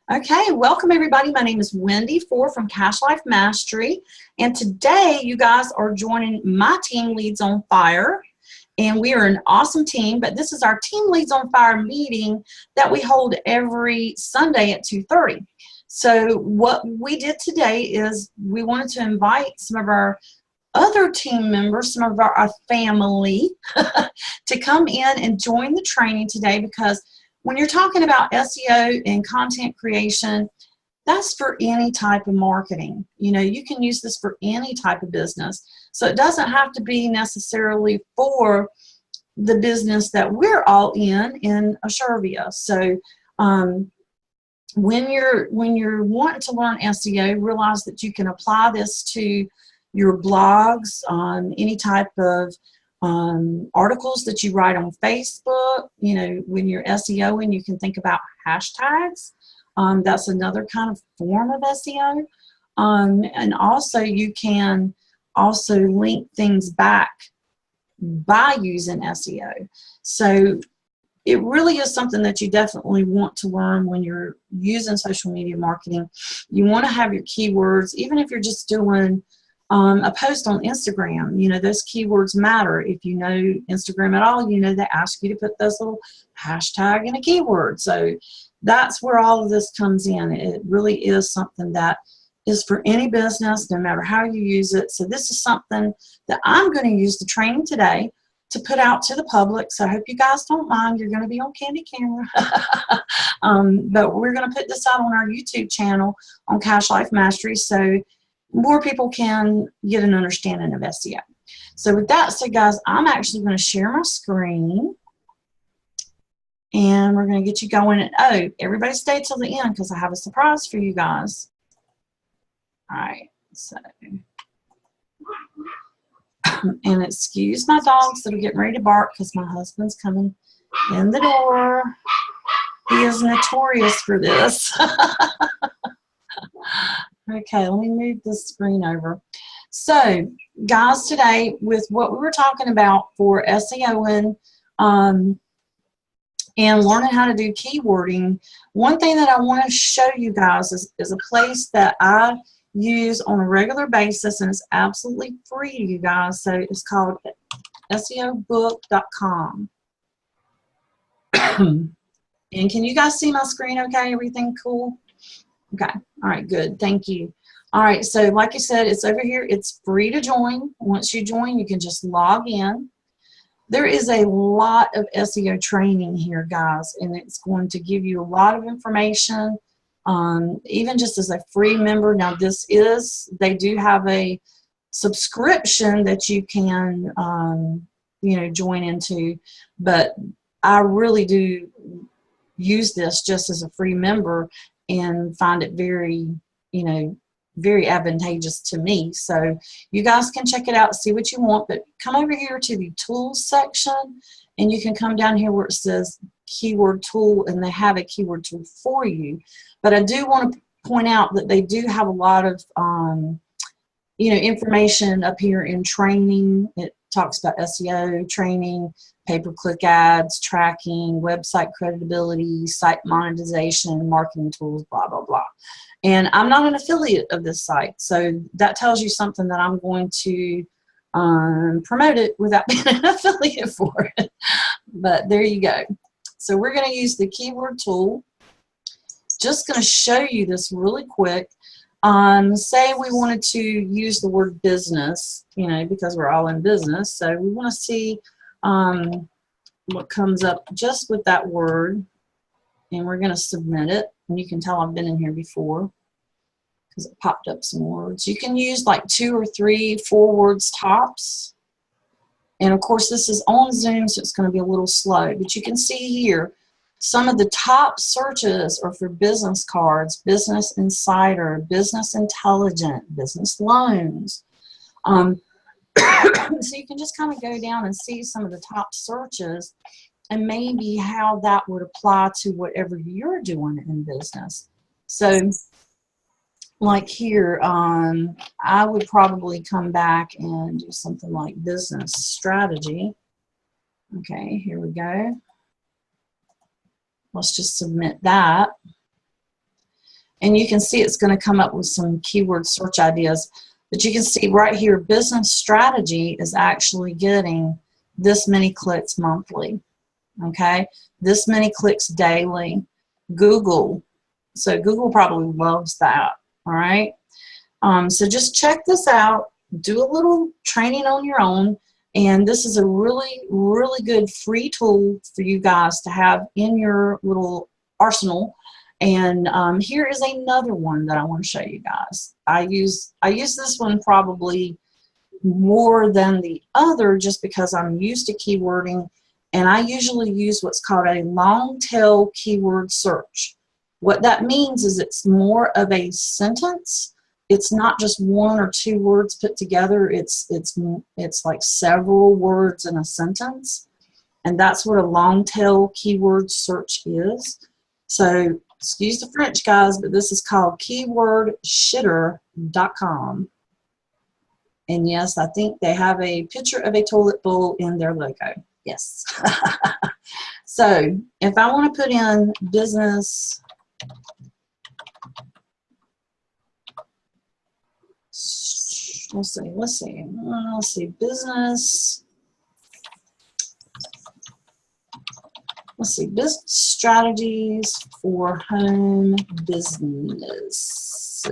Okay, welcome everybody. My name is Wendy Ford from Cash Life Mastery, and today you guys are joining my team Leads on Fire, and we are an awesome team. But this is our Team Leads on Fire meeting that we hold every Sunday at 2:30. So what we did today is we wanted to invite some of our other team members, some of our family, to come in and join the training today, because when you're talking about SEO and content creation, that's for any type of marketing. You know, you can use this for any type of business. So it doesn't have to be necessarily for the business that we're all in Ashervia. So when you're wanting to learn SEO, realize that you can apply this to your blogs, any type of articles that you write on Facebook. You know, when you're SEOing, you can think about hashtags. That's another kind of form of SEO. And also you can also link things back by using SEO. So it really is something that you definitely want to learn when you're using social media marketing. You want to have your keywords, even if you're just doing a post on Instagram. You know, those keywords matter. If you know Instagram at all, you know they ask you to put those little hashtag in a keyword. So that's where all of this comes in. It really is something that is for any business, no matter how you use it. So this is something that I'm going to use the training today to put out to the public. So I hope you guys don't mind. You're going to be on candy camera. But we're going to put this out on our YouTube channel on Cash Life Mastery, so more people can get an understanding of SEO. So with that said, guys, I'm actually going to share my screen, and we're going to get you going. And oh, everybody stay till the end, because I have a surprise for you guys. All right, so and excuse my dogs that are getting ready to bark, because my husband's coming in the door. He is notorious for this. Okay, let me move this screen over. So, guys, today with what we were talking about for SEOing and learning how to do keywording, one thing that I want to show you guys is a place that I use on a regular basis, and it's absolutely free to you guys. So it's called SEObook.com. And can you guys see my screen okay? Everything cool? Okay. All right, good. Thank you. All right, so like I said, it's over here. It's free to join. Once you join, you can just log in. There is a lot of SEO training here, guys, and it's going to give you a lot of information, even just as a free member. Now, they do have a subscription that you can, you know, join into, but I really do use this just as a free member and find it very, you know, very advantageous to me. So you guys can check it out, see what you want, but come over here to the tools section, and you can come down here where it says keyword tool, and they have a keyword tool for you. But I do want to point out that they do have a lot of, you know, information up here in training. It talks about SEO training, pay-per-click ads, tracking, website credibility, site monetization, marketing tools, blah, blah, blah. And I'm not an affiliate of this site, so that tells you something, that I'm going to promote it without being an affiliate for it. But there you go. So we're going to use the keyword tool. Just going to show you this really quick. Say we wanted to use the word business, you know, because we're all in business. So we want to see what comes up just with that word, and we're going to submit it. And you can tell I've been in here before because it popped up some words. You can use like 2 or 3, 4 words tops. And of course, this is on Zoom, so it's going to be a little slow. But you can see here, some of the top searches are for business cards, business insider, business intelligent, business loans. So you can just kind of go down and see some of the top searches, and maybe how that would apply to whatever you're doing in business. So like here, I would probably come back and do something like business strategy. Okay, here we go. Let's just submit that. And you can see it's going to come up with some keyword search ideas. But you can see right here, business strategy is actually getting this many clicks monthly. Okay, this many clicks daily. Google, so Google probably loves that. All right, so just check this out, do a little training on your own, and this is a really, really good free tool for you guys to have in your little arsenal. And here is another one that I want to show you guys. I use this one probably more than the other just because I'm used to keywording, and I usually use what's called a long tail keyword search. What that means is it's more of a sentence. It's not just one or two words put together. It's like several words in a sentence, and that's what a long tail keyword search is. So excuse the French, guys, but this is called keywordshitter.com. And yes, I think they have a picture of a toilet bowl in their logo. Yes. So if I want to put in business, let's see, business strategies for home businesses.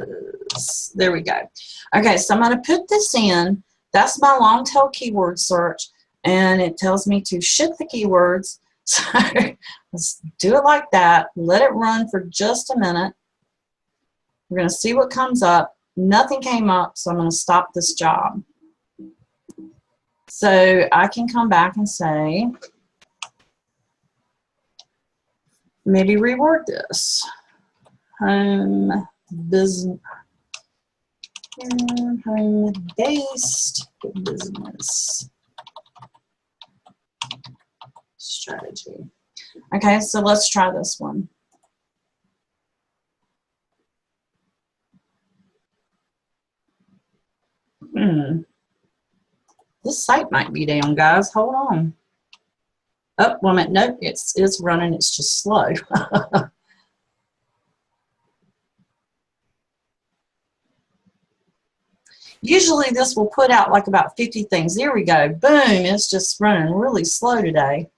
There we go. Okay, so I'm going to put this in. That's my long tail keyword search, and it tells me to ship the keywords. So let's do it like that. Let it run for just a minute. We're going to see what comes up. Nothing came up, so I'm going to stop this job. So I can come back and say, maybe reword this. Home business, home-based business strategy. Okay, so let's try this one. This site might be down, guys. Hold on. Oh, well, nope, it's running. It's just slow. Usually this will put out like about 50 things. There we go. Boom. It's just running really slow today.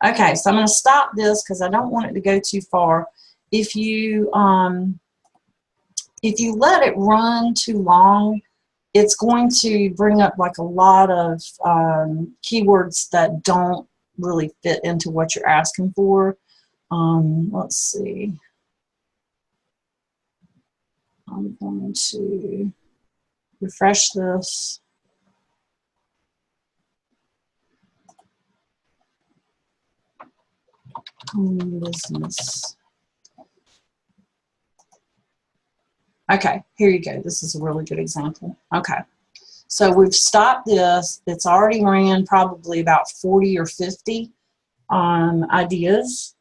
Okay, so I'm going to stop this because I don't want it to go too far. If you let it run too long, it's going to bring up like a lot of keywords that don't really fit into what you're asking for. Let's see. I'm going to refresh this. Home business. Okay, here you go. This is a really good example. Okay, so we've stopped this. It's already ran probably about 40 or 50 ideas.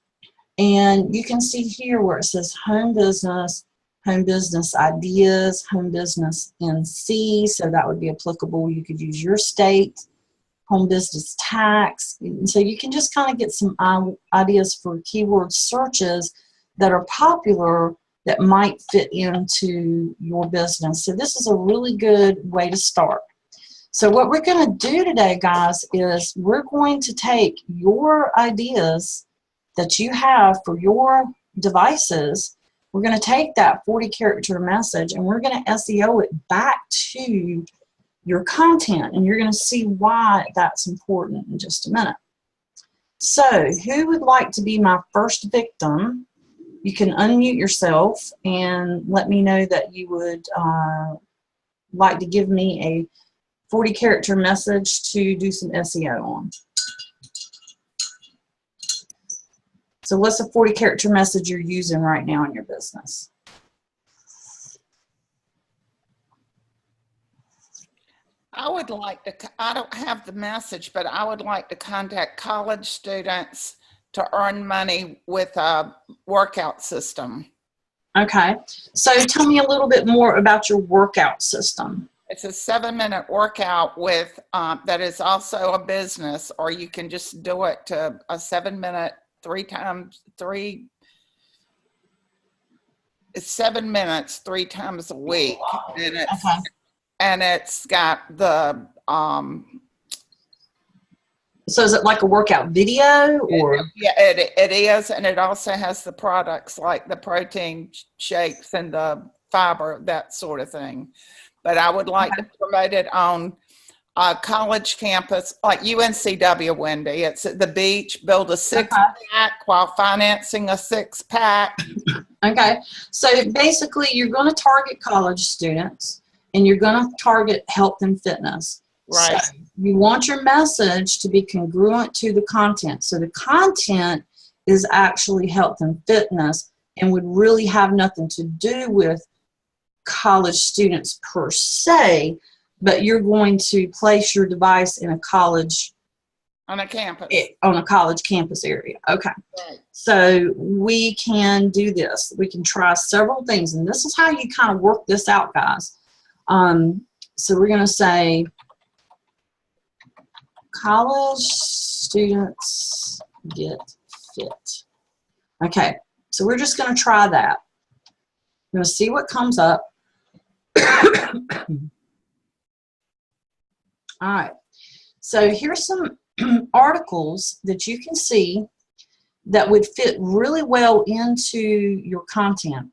And you can see here where it says home business ideas, home business NC, so that would be applicable. You could use your state, home business tax. So you can just kind of get some ideas for keyword searches that are popular that might fit into your business. So this is a really good way to start. So what we're going to do today, guys, is we're going to take your ideas that you have for your devices. We're going to take that 40-character message and we're going to SEO it back to your content, and you're going to see why that's important in just a minute. So who would like to be my first victim? You can unmute yourself and let me know that you would like to give me a 40-character message to do some SEO on. So what's a 40-character message you're using right now in your business? I would like to, I don't have the message, but I would like to contact college students to earn money with a workout system. Okay, so tell me a little bit more about your workout system. It's a 7-minute workout with that is also a business, or you can just do it to a 7-minute, 3 times 3. it's 7 minutes 3 times a week, and Okay. it's got the So is it like a workout video or? yeah, it is, and it also has the products like the protein shakes and the fiber, that sort of thing. But I would like to promote it on a college campus like UNCW, Wendy. It's at the beach. Build a six-pack while financing a six-pack. Okay. So basically, you're going to target college students, and you're going to target health and fitness. Right. So you want your message to be congruent to the content. So the content is actually health and fitness and would really have nothing to do with college students per se, but you're going to place your device in a college On a campus. On a college campus area. Okay. Right. So we can do this. We can try several things, and this is how you kind of work this out, guys. So we're going to say college students get fit. Okay. So we're just going to try that. I'm going to see what comes up. All right. So here's some articles that you can see that would fit really well into your content.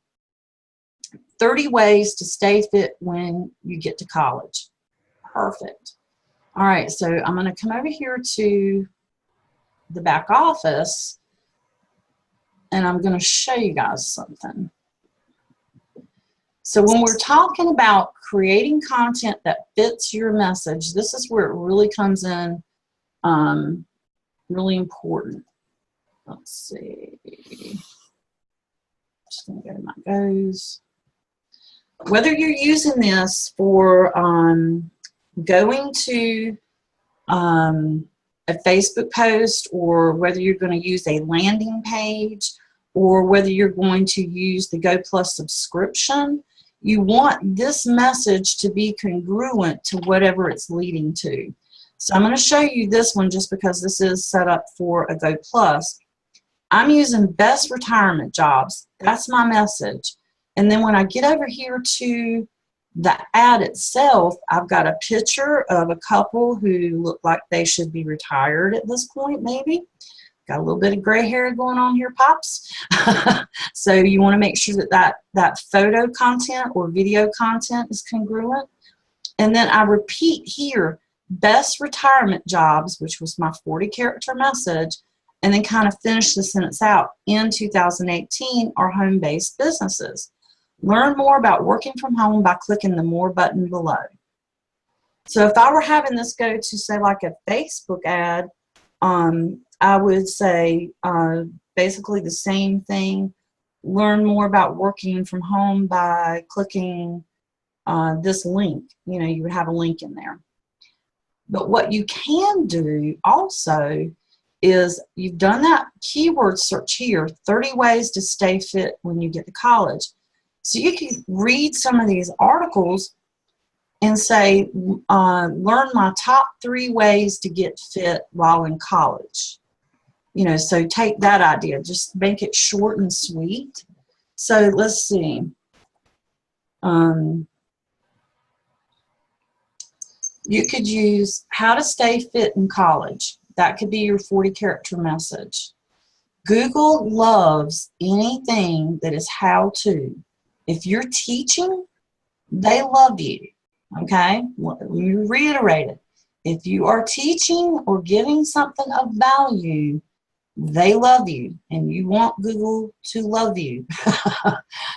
30 ways to stay fit when you get to college. Perfect. All right, so I'm going to come over here to the back office, and I'm going to show you guys something. So when we're talking about creating content that fits your message, this is where it really comes in really important. Let's see. Just going to go to my goes. Whether you're using this for going to a Facebook post, or whether you're going to use a landing page, or whether you're going to use the Go Plus subscription, you want this message to be congruent to whatever it's leading to. So I'm going to show you this one just because this is set up for a Go Plus. I'm using best retirement jobs. That's my message. And then when I get over here to the ad itself, I've got a picture of a couple who look like they should be retired at this point, maybe. Got a little bit of gray hair going on here, Pops. So you want to make sure that photo content or video content is congruent. And then I repeat here, best retirement jobs, which was my 40-character message, and then kind of finish the sentence out. In 2018 are home-based businesses. Learn more about working from home by clicking the More button below. So if I were having this go to, say, like a Facebook ad, I would say basically the same thing. Learn more about working from home by clicking this link. You know, you would have a link in there. But what you can do also is you've done that keyword search here, 30 ways to stay fit when you get to college. So you can read some of these articles and say, learn my top 3 ways to get fit while in college. You know, so take that idea, just make it short and sweet. So let's see. You could use how to stay fit in college. That could be your 40-character message. Google loves anything that is how-to. If you're teaching, they love you. Okay? Let me reiterate it. If you are teaching or giving something of value, they love you, and you want Google to love you.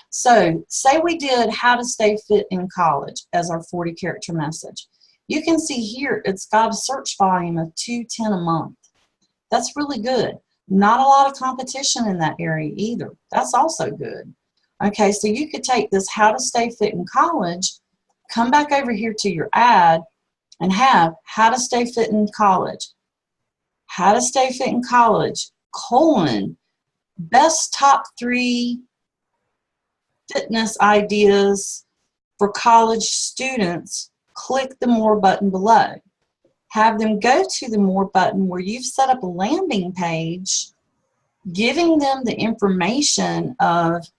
So say we did how to stay fit in college as our 40-character message. You can see here it's got a search volume of 210 a month. That's really good. Not a lot of competition in that area either. That's also good. Okay, so you could take this how to stay fit in college, come back over here to your ad, and have how to stay fit in college. How to stay fit in college, colon, best top 3 fitness ideas for college students. Click the More button below. Have them go to the More button where you've set up a landing page, giving them the information of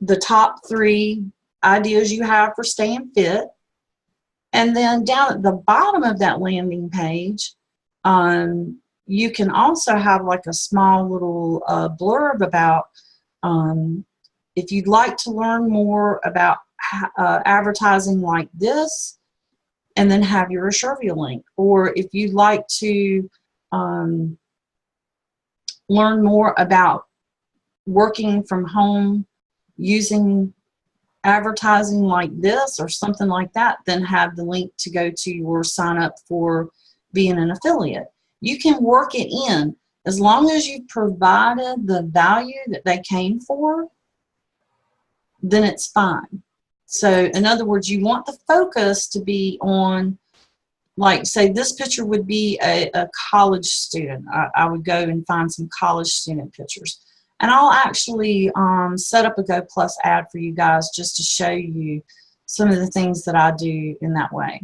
the top 3 ideas you have for staying fit. And then down at the bottom of that landing page, you can also have like a small little blurb about if you'd like to learn more about advertising like this, and then have your Ashervia link. Or if you'd like to learn more about working from home using advertising like this or something like that, then have the link to go to your sign up for being an affiliate. You can work it in as long as you provided the value that they came for, then it's fine. So in other words, you want the focus to be on, like, say this picture would be a college student. I would go and find some college student pictures. And I'll actually set up a Go Plus ad for you guys just to show you some of the things that I do in that way.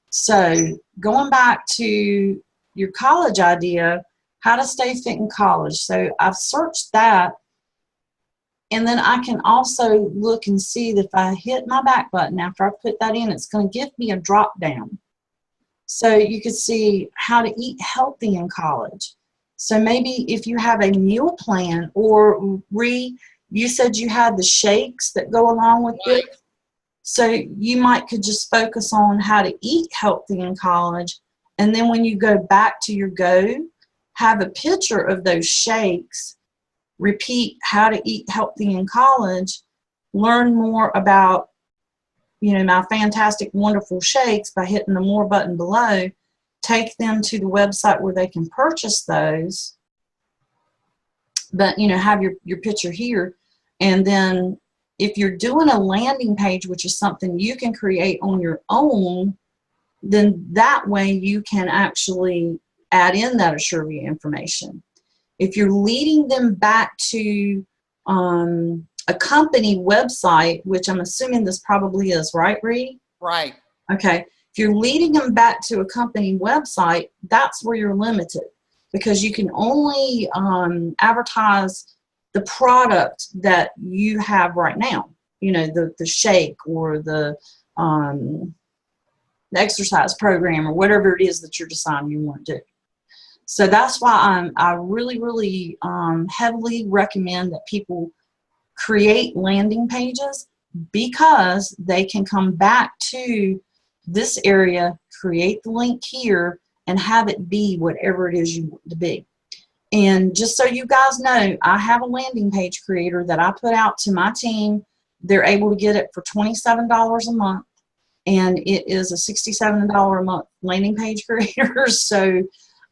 So going back to your college idea, how to stay fit in college. So I've searched that, and then I can also look and see that if I hit my back button after I put that in, it's going to give me a drop down. So you can see how to eat healthy in college. So maybe if you have a meal plan, or you said you had the shakes that go along with it. So you could just focus on how to eat healthy in college. And then when you go back to your Go, have a picture of those shakes, repeat how to eat healthy in college, learn more about, my fantastic, wonderful shakes by hitting the more button below, take them to the website where they can purchase those, but, have your picture here. And then if you're doing a landing page, which is something you can create on your own, then that way you can actually add in that Ashervia information. If you're leading them back to a company website, which I'm assuming this probably is, right, Ree? Right. Okay. If you're leading them back to a company website, that's where you're limited, because you can only advertise the product that you have right now. The shake or the exercise program or whatever it is that you're deciding you want to do. So that's why I really, really heavily recommend that people create landing pages, because they can come back to this area, create the link here, and have it be whatever it is you want it to be. And just so you guys know, I have a landing page creator that I put out to my team. They're able to get it for $27 a month, and it is a $67 a month landing page creator. So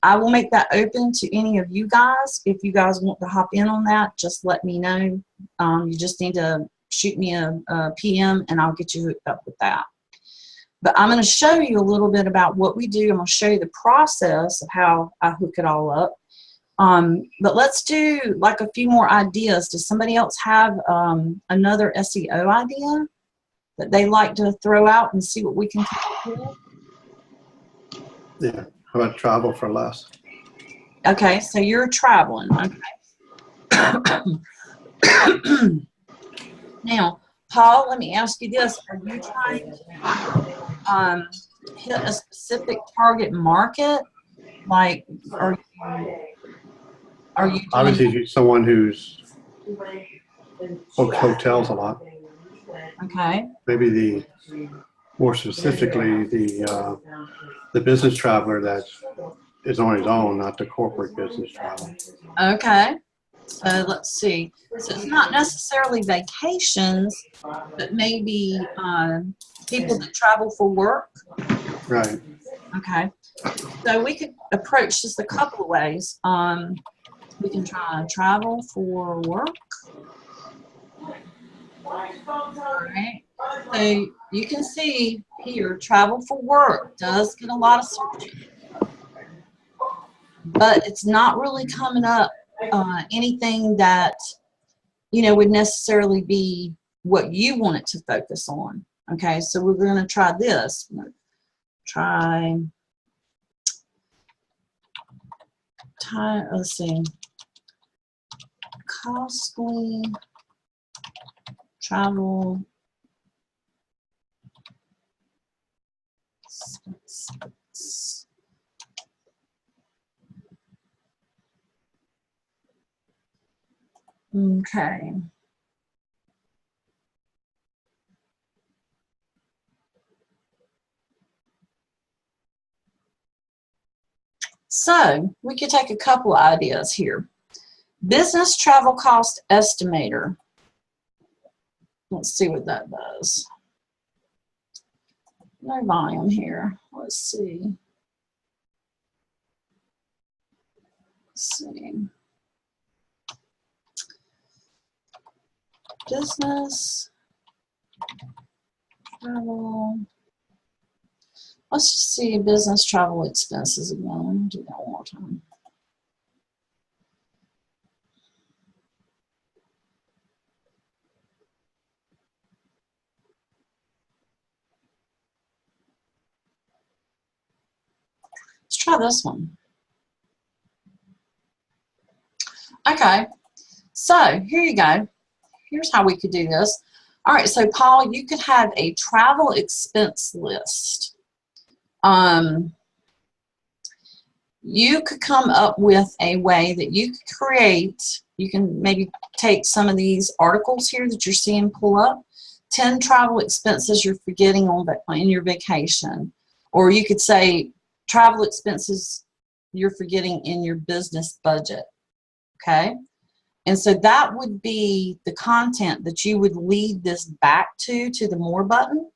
I will make that open to any of you guys. If you guys want to hop in on that, just let me know. You just need to shoot me a PM, and I'll get you hooked up with that. But I'm going to show you a little bit about what we do. I'm going to show you the process of how I hook it all up. But let's do like a few more ideas. Does somebody else have another SEO idea that they like to throw out and see what we can come up with? Yeah. How about travel for less? Okay, so you're traveling. Okay. Now, Paul, let me ask you this. Are you trying to hit a specific target market? Like, are you Obviously someone who's books hotels a lot. Okay. Maybe more specifically the business traveler that is on his own, not the corporate business traveler. Okay. So let's see. So it's not necessarily vacations, but maybe people that travel for work. Right. Okay. So we could approach this a couple of ways. We can try travel for work. All right. So you can see here, travel for work does get a lot of searches, but it's not really coming up anything that, would necessarily be what you want it to focus on. Okay. So we're going to try this. Let's see. Costly travel expenses. Okay. So we could take a couple ideas here. Business travel cost estimator. Let's see what that does. No volume here. Let's see. Business travel. Let's just see business travel expenses again. Let me do that one more time. Let's try this one. Okay, so here you go. Here's how we could do this. All right, so Paul, you could have a travel expense list. You could come up with a way that you could create, you can maybe take some of these articles here that you're seeing pull up, 10 travel expenses you're forgetting in your vacation. Or you could say travel expenses you're forgetting in your business budget, okay? And so that would be the content that you would lead this back to the More button.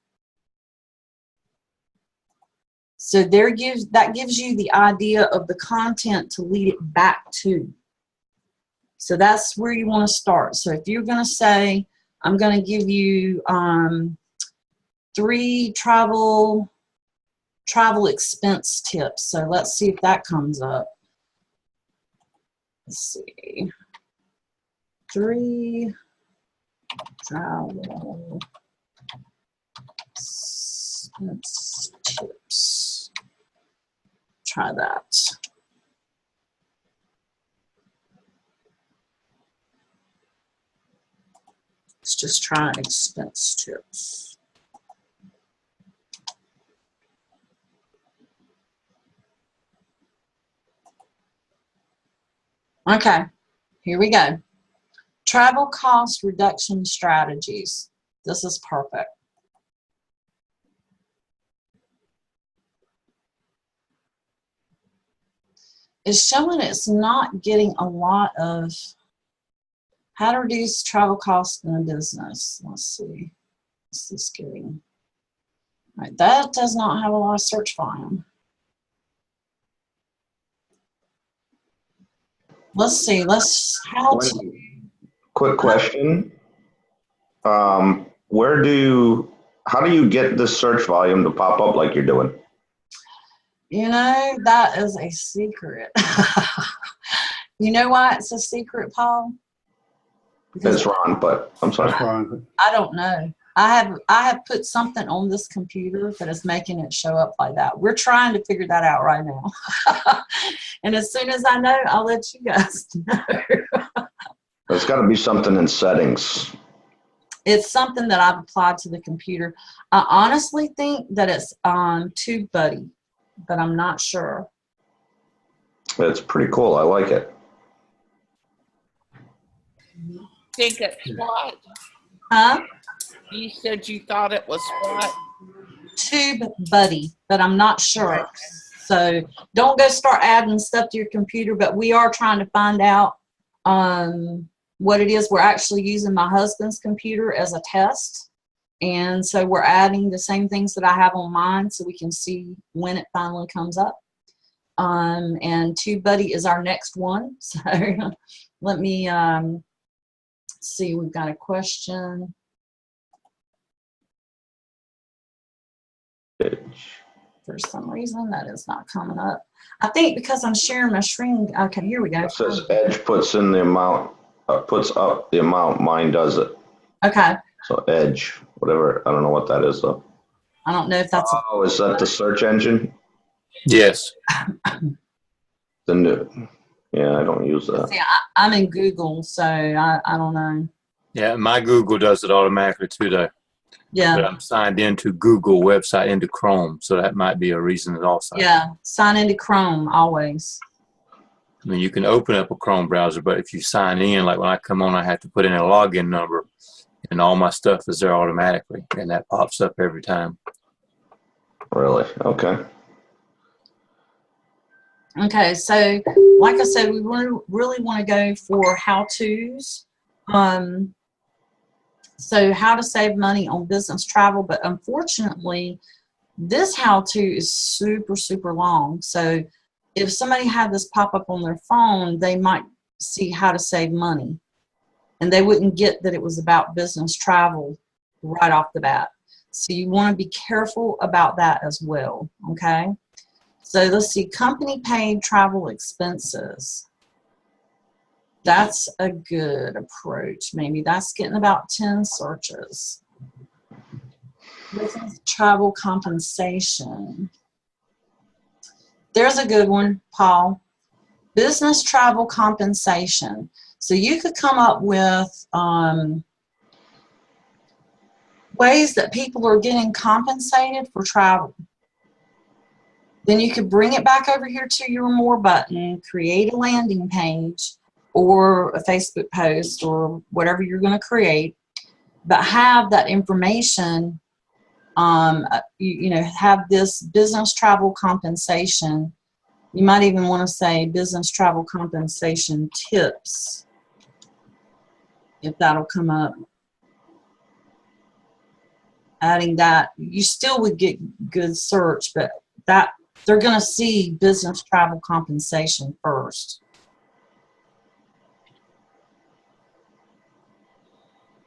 So that gives you the idea of the content to lead it back to. So that's where you want to start. So if you're going to say, I'm going to give you 3 travel expense tips. So let's see if that comes up. Let's see. 3 travel expense tips. Try that. Let's just try expense tips. Okay, here we go. Travel cost reduction strategies. This is perfect. It's showing it's not getting a lot of how to reduce travel costs in a business. Let's see. What's this getting? All right, that does not have a lot of search volume. Let's see. Quick question. How do you get this search volume to pop up like you're doing? You know, that is a secret. You know why it's a secret, Paul? Because It's Ron, but I'm sorry. I don't know. I have put something on this computer that is making it show up like that. We're trying to figure that out right now. And as soon as I know, I'll let you guys know. There's got to be something in settings. It's something that I've applied to the computer. I honestly think that it's on TubeBuddy, but I'm not sure. It's pretty cool. I like it. Think it's what? Huh? You said you thought it was what? TubeBuddy, but I'm not sure. So don't go start adding stuff to your computer, but we are trying to find out what it is. We're actually using my husband's computer as a test. And so we're adding the same things that I have on mine so we can see when it finally comes up. And TubeBuddy is our next one. So let me see, we've got a question. For some reason, that is not coming up. I think because I'm sharing my screen. Okay, here we go. It says Edge puts in the amount, puts up the amount. Mine does it. Okay. So Edge, whatever. I don't know what that is though. I don't know if that's. Oh, is that the search engine? Yes. The new. Yeah, I don't use that. See, I'm in Google, so I don't know. Yeah, my Google does it automatically too, though. Yeah. But I'm signed into Google website into Chrome, so that might be a reason also. Yeah. Sign into Chrome always. I mean, you can open up a Chrome browser, but if you sign in, like when I come on, I have to put in a login number, and all my stuff is there automatically, and that pops up every time. Really? Okay. Okay, so like I said, we really want to go for how-tos. So how to save money on business travel, but unfortunately, this how-to is super, super long. So if somebody had this pop up on their phone, they might see how to save money, and they wouldn't get that it was about business travel right off the bat. So you want to be careful about that as well, okay? So let's see, company paid travel expenses. That's a good approach. Maybe that's getting about 10 searches. Business travel compensation. There's a good one, Paul. Business travel compensation. So you could come up with ways that people are getting compensated for travel. Then you could bring it back over here to your More button, create a landing page or a Facebook post or whatever you're going to create, but have that information, you know, have this business travel compensation. You might even want to say business travel compensation tips, if that'll come up. Adding that, you still would get good search, but that they're going to see business travel compensation first.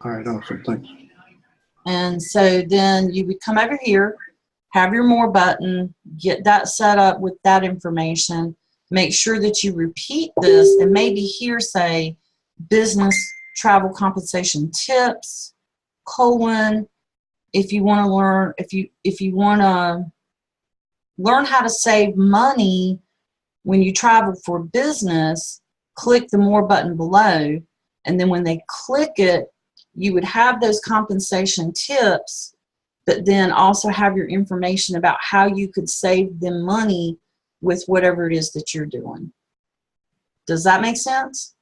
All right, awesome, thanks. And so then you would come over here, have your More button, get that set up with that information, make sure that you repeat this, and maybe here say business travel compensation tips, colon, if you want to learn, if you want to learn how to save money when you travel for business, click the More button below, and then when they click it, you would have those compensation tips, but then also have your information about how you could save them money with whatever it is that you're doing. Does that make sense?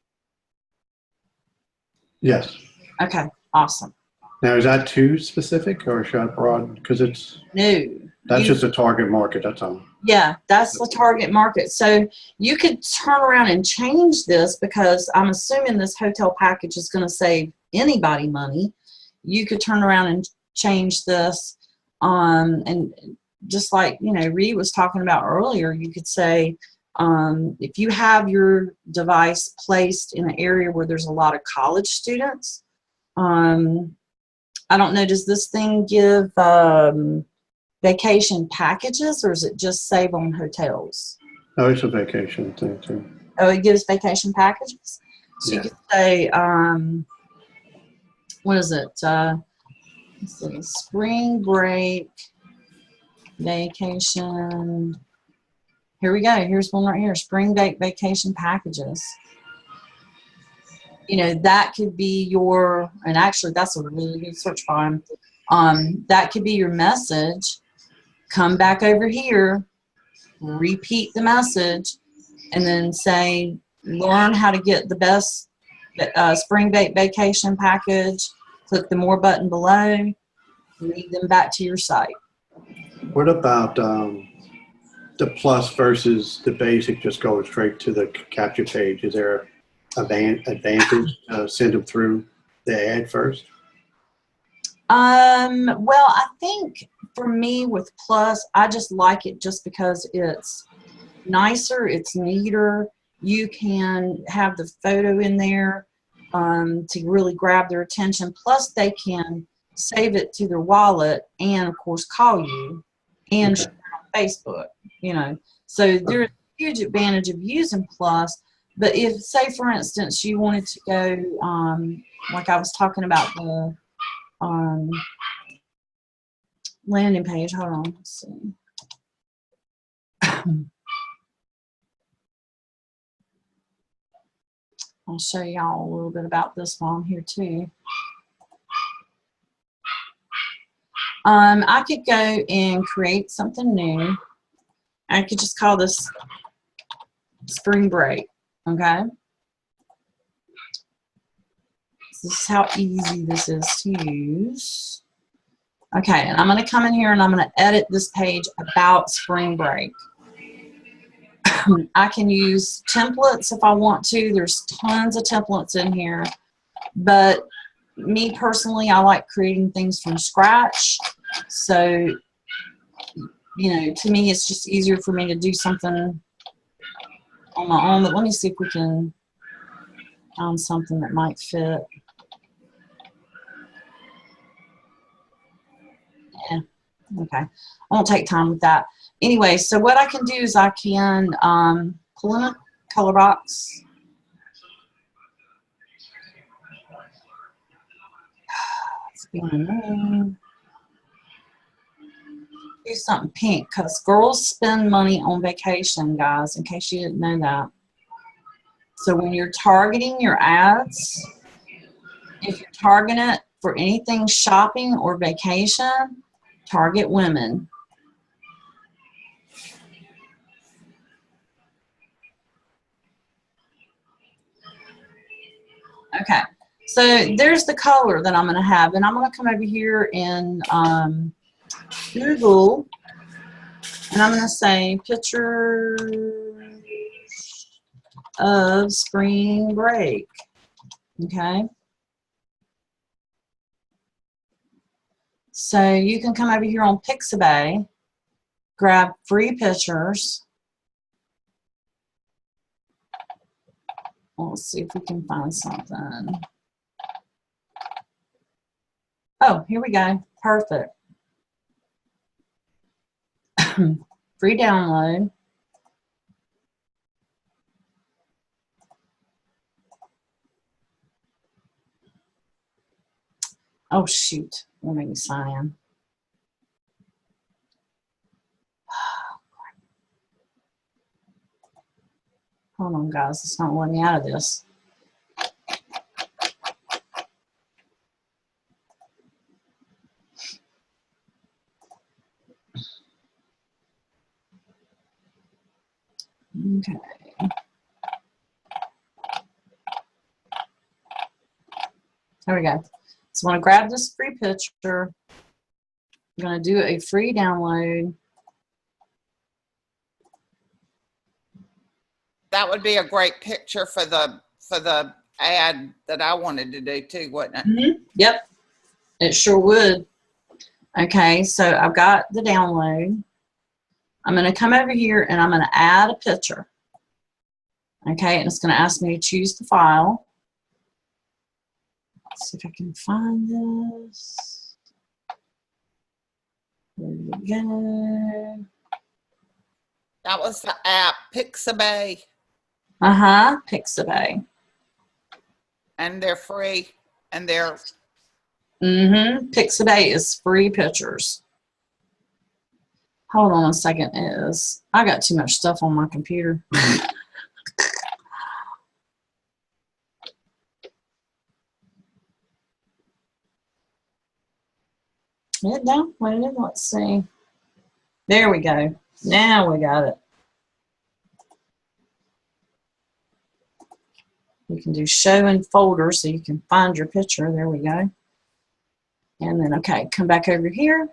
Yes. Okay, awesome. Now, is that too specific or should I broaden? Because it's, No. that's just a target market, that's all. Yeah, that's the target market. So you could turn around and change this, because I'm assuming this hotel package is going to save anybody money. You could turn around and change this, and just like, you know, Ree was talking about earlier, you could say, if you have your device placed in an area where there's a lot of college students, I don't know, does this thing give vacation packages, or is it just save on hotels? Oh, it's a vacation thing too. Oh, it gives vacation packages? So Yeah. you could say, what is it? Let's see, spring break vacation. Here we go. Here's one right here, spring break vacation packages. You know, that could be your, and actually that's a really good search bar. That could be your message. Come back over here, repeat the message, and then say, learn how to get the best spring break vacation package. Click the More button below, lead them back to your site. What about the plus versus the basic, just going straight to the capture page? Is there an advantage to send them through the ad first? Well, I think for me with plus, I just like it just because it's nicer, it's neater. You can have the photo in there to really grab their attention. Plus, they can save it to their wallet and, of course, call you and share it on Facebook, you know. So there's a huge advantage of using plus. But if, say, for instance, you wanted to go, like I was talking about the landing page. Hold on, let's see. I'll show y'all a little bit about this while I'm here too. I could go and create something new. I could just call this spring break, okay? This is how easy this is to use. Okay, and I'm going to come in here and I'm going to edit this page about spring break. I can use templates if I want to. There's tons of templates in here, but me personally, I like creating things from scratch. So, you know, to me, it's just easier for me to do something on my own. But let me see if we can find something that might fit. Yeah, okay. I won't take time with that. Anyway, so what I can do is I can pull in a color box. It's being annoying. Do something pink because girls spend money on vacation, guys, in case you didn't know that. So when you're targeting your ads, if you're targeting it for anything shopping or vacation, target women. Okay, so there's the color that I'm going to have, and I'm going to come over here in Google, and I'm going to say pictures of spring break. Okay, so you can come over here on Pixabay, grab free pictures. Let's see if we can find something. Oh, here we go. Perfect. Free download. Oh, shoot. Let me sign in. Hold on, guys. It's not letting me out of this. Okay. There we go. So I'm going to grab this free picture. I'm going to do a free download. That would be a great picture for the ad that I wanted to do too, wouldn't it? Mm-hmm. Yep, it sure would. Okay, so I've got the download. I'm going to come over here and I'm going to add a picture. Okay, and it's going to ask me to choose the file. Let's see if I can find this. There we go. That was the app, Pixabay, Pixabay. and they're free, and they're Pixabay is free pictures. Hold on a second. I got too much stuff on my computer. It downloaded. Let's see. There we go. Now we got it. You can do show in folder so you can find your picture. There we go. And then, okay, come back over here.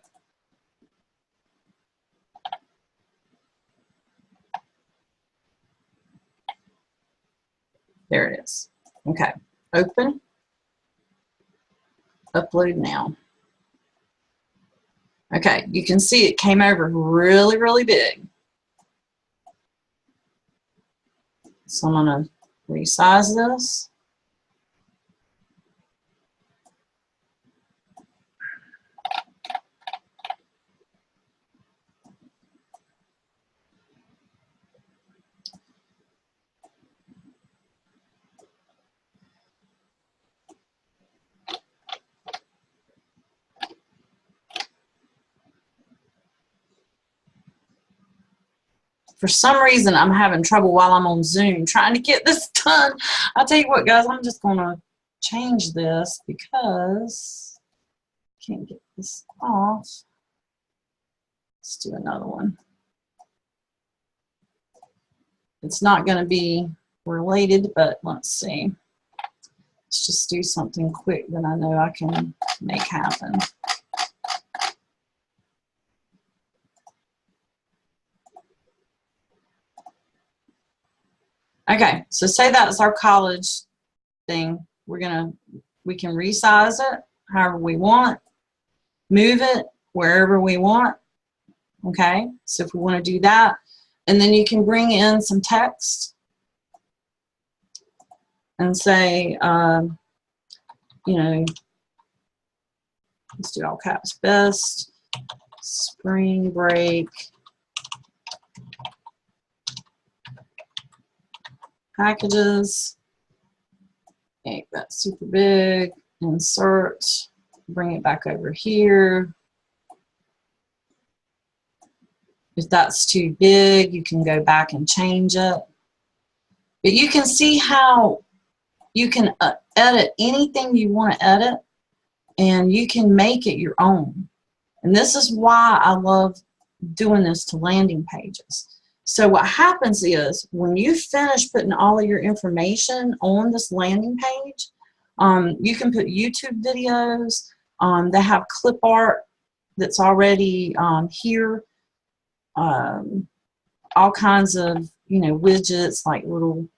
There it is. Okay, open. Upload now. Okay, you can see it came over really, really big. So I'm going to resize this. For some reason, I'm having trouble while I'm on Zoom trying to get this done. I'll tell you what, guys, I'm just going to change this because I can't get this off. Let's do another one. It's not going to be related, but let's see. Let's just do something quick that I know I can make happen. Okay, so say that's our college thing. We can resize it however we want, move it wherever we want. Okay, so if we want to do that, and then you can bring in some text and say, you know, let's do all caps, best spring break packages. Make that super big, insert, bring it back over here. If that's too big, you can go back and change it. But you can see how you can edit anything you want to edit, and you can make it your own. And this is why I love doing this to landing pages. So what happens is when you finish putting all of your information on this landing page, you can put YouTube videos. They have clip art that's already here. All kinds of, you know, widgets like little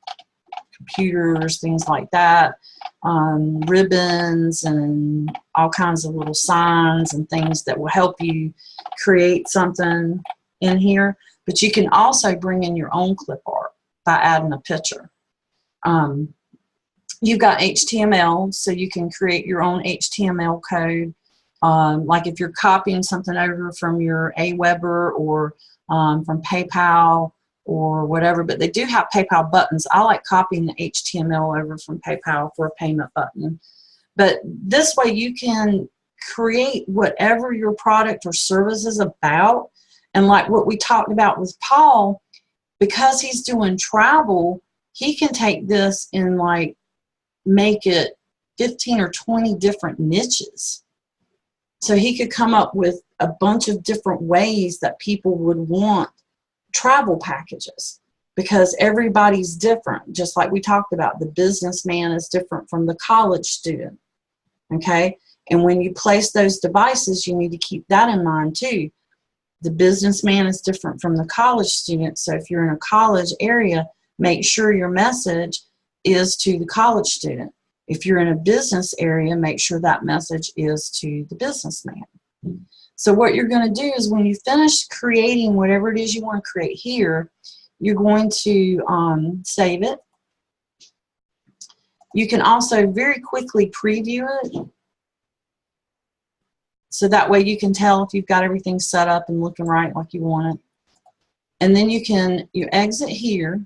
computers, things like that, ribbons and all kinds of little signs and things that will help you create something in here. But you can also bring in your own clip art by adding a picture. You've got HTML, so you can create your own HTML code. Like if you're copying something over from your Aweber or from PayPal or whatever, but they do have PayPal buttons. I like copying the HTML over from PayPal for a payment button. But this way you can create whatever your product or service is about. And like what we talked about with Paul, because he's doing travel, he can take this and like make it 15 or 20 different niches. So he could come up with a bunch of different ways that people would want travel packages, because everybody's different. Just like we talked about, the businessman is different from the college student. Okay? And when you place those devices, you need to keep that in mind too. The businessman is different from the college student. So if you're in a college area, make sure your message is to the college student. If you're in a business area, make sure that message is to the businessman. So what you're going to do is when you finish creating whatever it is you want to create here, you're going to save it. You can also very quickly preview it. So that way you can tell if you've got everything set up and looking right like you want it. And then you exit here.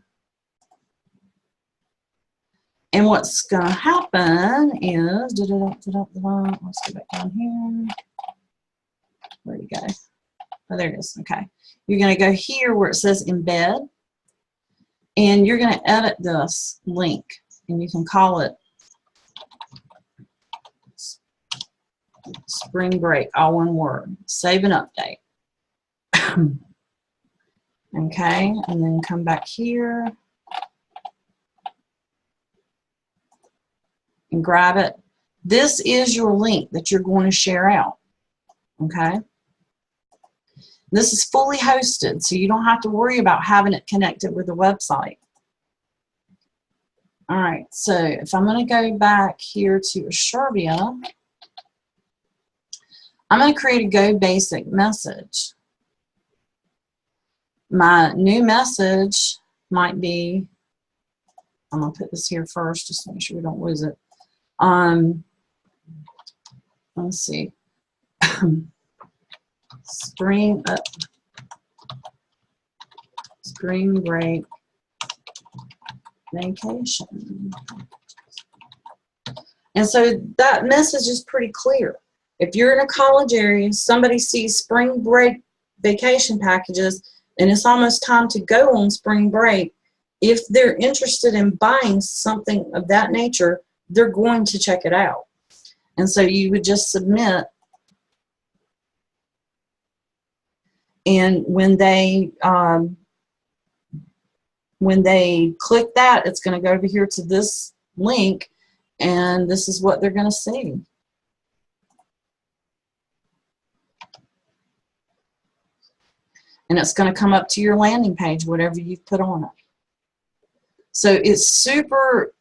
And what's going to happen is, let's go back down here. Where'd it go? Oh, there it is. Okay. You're going to go here where it says embed. And you're going to edit this link. And you can call it Spring Break, all one word. Save and update. Okay. And then come back here. And grab it. This is your link that you're going to share out. Okay. This is fully hosted, so you don't have to worry about having it connected with the website. All right, so if I'm going to go back here to Assurbia, I'm going to create a Go Basic message. My new message might be, I'm going to put this here first just to make sure we don't lose it. Let's see. Spring break vacation. And so that message is pretty clear. If you're in a college area, somebody sees spring break vacation packages, and it's almost time to go on spring break, if they're interested in buying something of that nature, they're going to check it out. And so you would just submit, and when they click that, it's going to go over here to this link, and this is what they're going to see. And it's going to come up to your landing page, whatever you've put on it. So it's super,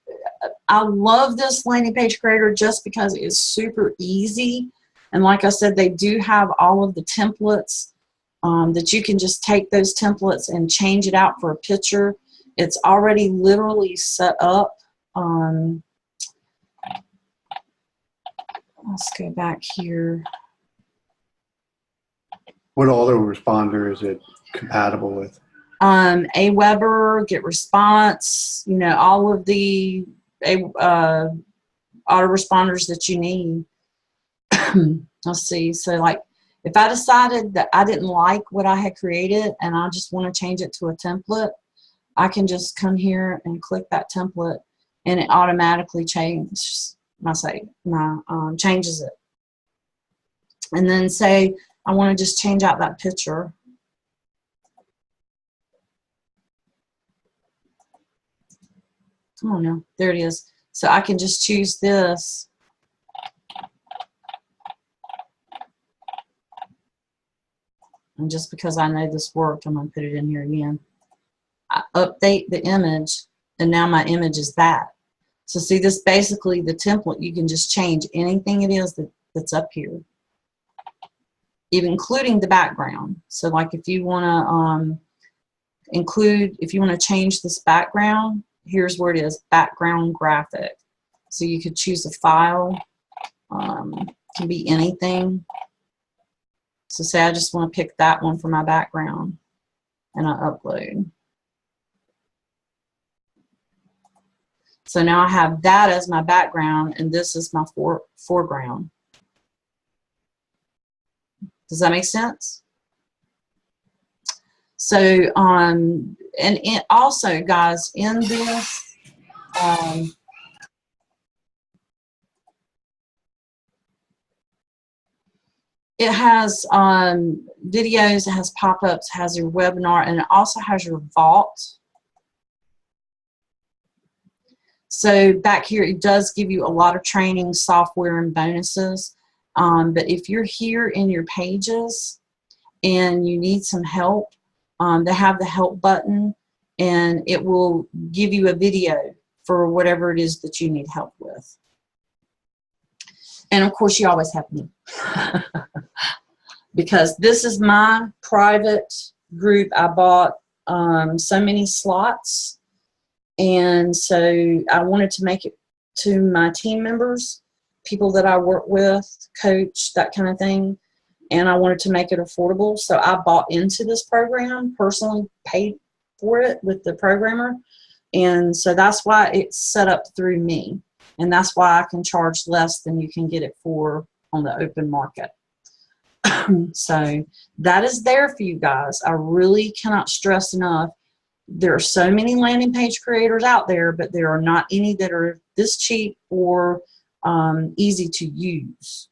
I love this landing page creator just because it's super easy. And like I said, they do have all of the templates that you can just take those templates and change it out for a picture. It's already literally set up. Let's go back here. What autoresponder is it compatible with? Aweber, GetResponse, you know, all of the autoresponders that you need. Let's see. So like if I decided that I didn't like what I had created and I just want to change it to a template, I can just come here and click that template, and it automatically changes changes it. And then say I want to just change out that picture. Come on now, there it is. So I can just choose this. And just because I know this worked, I'm going to put it in here again. I update the image, and now my image is that. So see, this basically the template, you can just change anything it is that's up here, even including the background. So like if you want to if you want to change this background, here's where it is, background graphic. So you could choose a file, can be anything. So say I just want to pick that one for my background, and I upload. So now I have that as my background, and this is my foreground. Does that make sense? So, and also, guys, in this, it has videos, it has pop-ups, has your webinar, and it also has your vault. So back here, it does give you a lot of training, software, and bonuses. But if you're here in your pages and you need some help, they have the help button, and it will give you a video for whatever it is that you need help with. And of course, you always have me. Because this is my private group. I bought so many slots. And so I wanted to make it to my team members, people that I work with, coach, that kind of thing. And I wanted to make it affordable. So I bought into this program, personally paid for it with the programmer. And so that's why it's set up through me. And that's why I can charge less than you can get it for on the open market. So that is there for you guys. I really cannot stress enough. There are so many landing page creators out there, but there are not any that are this cheap or easy to use.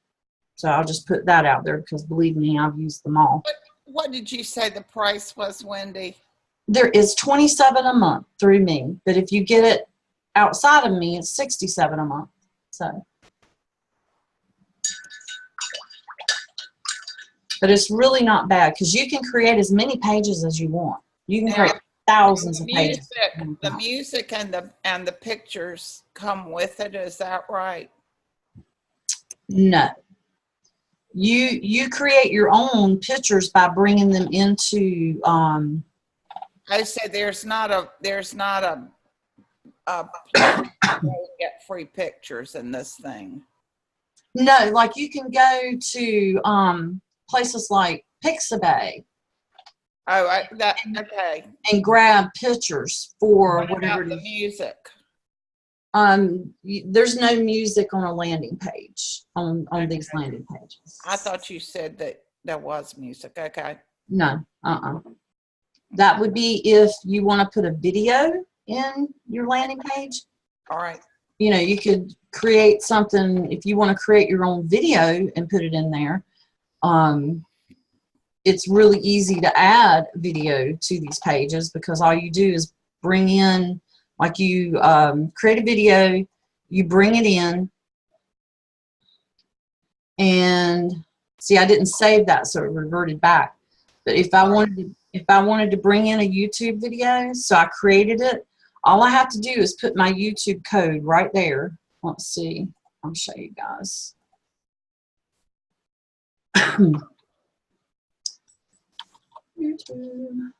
So I'll just put that out there because believe me, I've used them all. What did you say the price was, Wendy? There is $27 a month through me, but if you get it outside of me, it's $67 a month. So, but it's really not bad because you can create as many pages as you want. You can create thousands of pages. The music and the pictures come with it. Is that right? No. You create your own pictures by bringing them into. I said there's not a place to get free pictures in this thing. No, like you can go to places like Pixabay. Oh, okay. And grab pictures for What whatever about the music? There's no music on a landing page on these landing pages. I thought you said that there was music. Okay. No, That would be if you want to put a video in your landing page. All right. You know, you could create something if you want to create your own video and put it in there. It's really easy to add video to these pages because all you do is bring in, like you create a video, you bring it in, and see, I didn't save that, so it reverted back. But if I wanted to bring in a YouTube video, so I created it, all I have to do is put my YouTube code right there. Let's see, I'll show you guys. YouTube.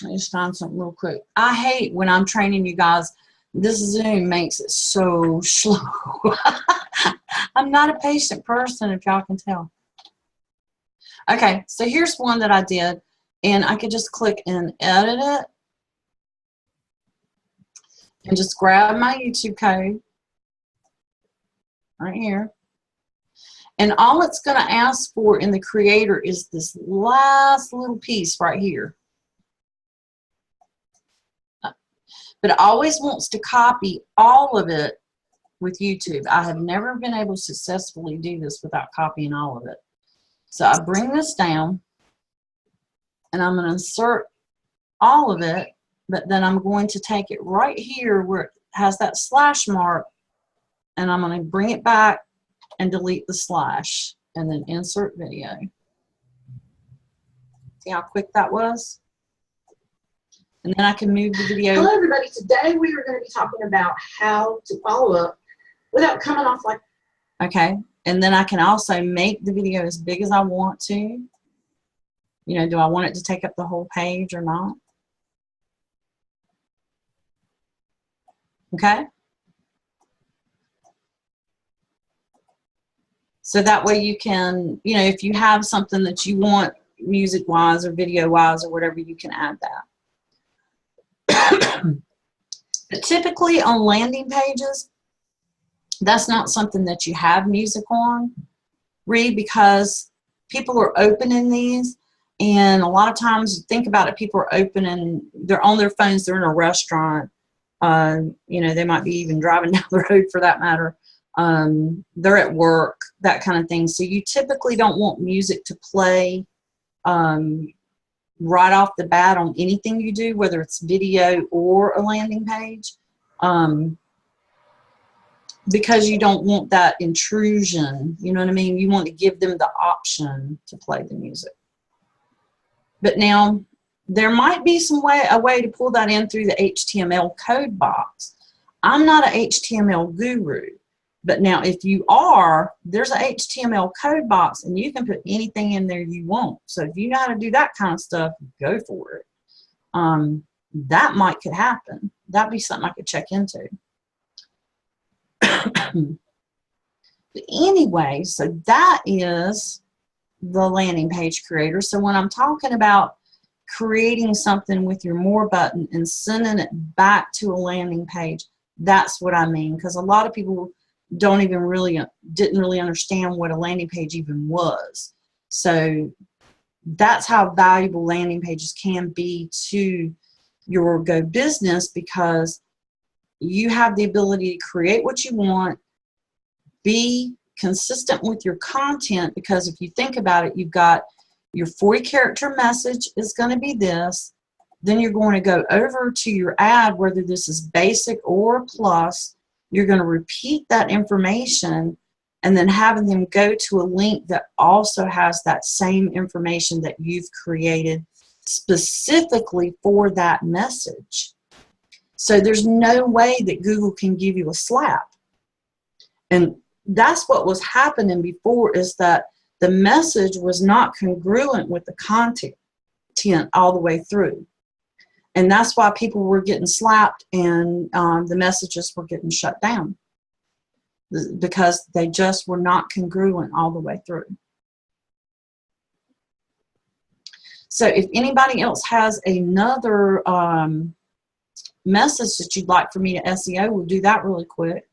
I just found something real quick. I hate when I'm training you guys. This Zoom makes it so slow. I'm not a patient person, if y'all can tell. Okay, so here's one that I did, and I could just click and edit it and just grab my YouTube code right here. And all it's going to ask for in the creator is this last little piece right here. But it always wants to copy all of it with YouTube. I have never been able to successfully do this without copying all of it. So I bring this down, and I'm going to insert all of it, but then I'm going to take it right here where it has that slash mark, and I'm going to bring it back and delete the slash, and then insert video. See how quick that was? And then I can move the video. Hello everybody, today we are going to be talking about how to follow up without coming off like. Okay, and then I can also make the video as big as I want to. You know, do I want it to take up the whole page or not? Okay. So that way you can, you know, if you have something that you want music-wise or video-wise or whatever, you can add that. But typically on landing pages, that's not something that you have music on, because people are opening these, and a lot of times, think about it, people are opening, they're on their phones, they're in a restaurant, you know, they might be even driving down the road for that matter, they're at work, that kind of thing. So you typically don't want music to play right off the bat on anything you do, whether it's video or a landing page, because you don't want that intrusion, you know what I mean? You want to give them the option to play the music. But now, there might be a way to pull that in through the HTML code box. I'm not an HTML guru, but now if you are, there's a HTML code box, and you can put anything in there you want. So if you know how to do that kind of stuff, go for it. That could happen. That'd be something I could check into. But anyway, so that is the landing page creator. So when I'm talking about creating something with your more button and sending it back to a landing page, that's what I mean, because a lot of people didn't really understand what a landing page even was. So that's how valuable landing pages can be to your Go business, because you have the ability to create what you want, be consistent with your content, because if you think about it, you've got your 40-character message is going to be this, then you're going to go over to your ad, whether this is basic or plus, you're going to repeat that information, and then having them go to a link that also has that same information that you've created specifically for that message. So there's no way that Google can give you a slap. And that's what was happening before, is that the message was not congruent with the content all the way through. And that's why people were getting slapped, and the messages were getting shut down, because they just were not congruent all the way through. So if anybody else has another message that you'd like for me to SEO, we'll do that really quick.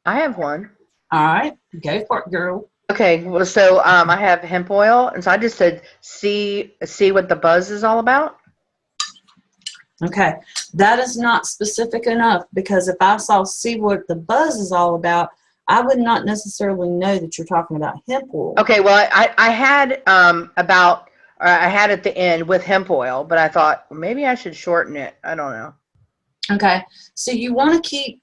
I have one. All right, go for it, girl. Okay, well, so I have hemp oil, and so I just said see what the buzz is all about. Okay, that is not specific enough, because if I saw see what the buzz is all about, I would not necessarily know that you're talking about hemp oil. Okay, well, I had I had at the end with hemp oil, but I thought well, maybe I should shorten it. I don't know. Okay, so you want to keep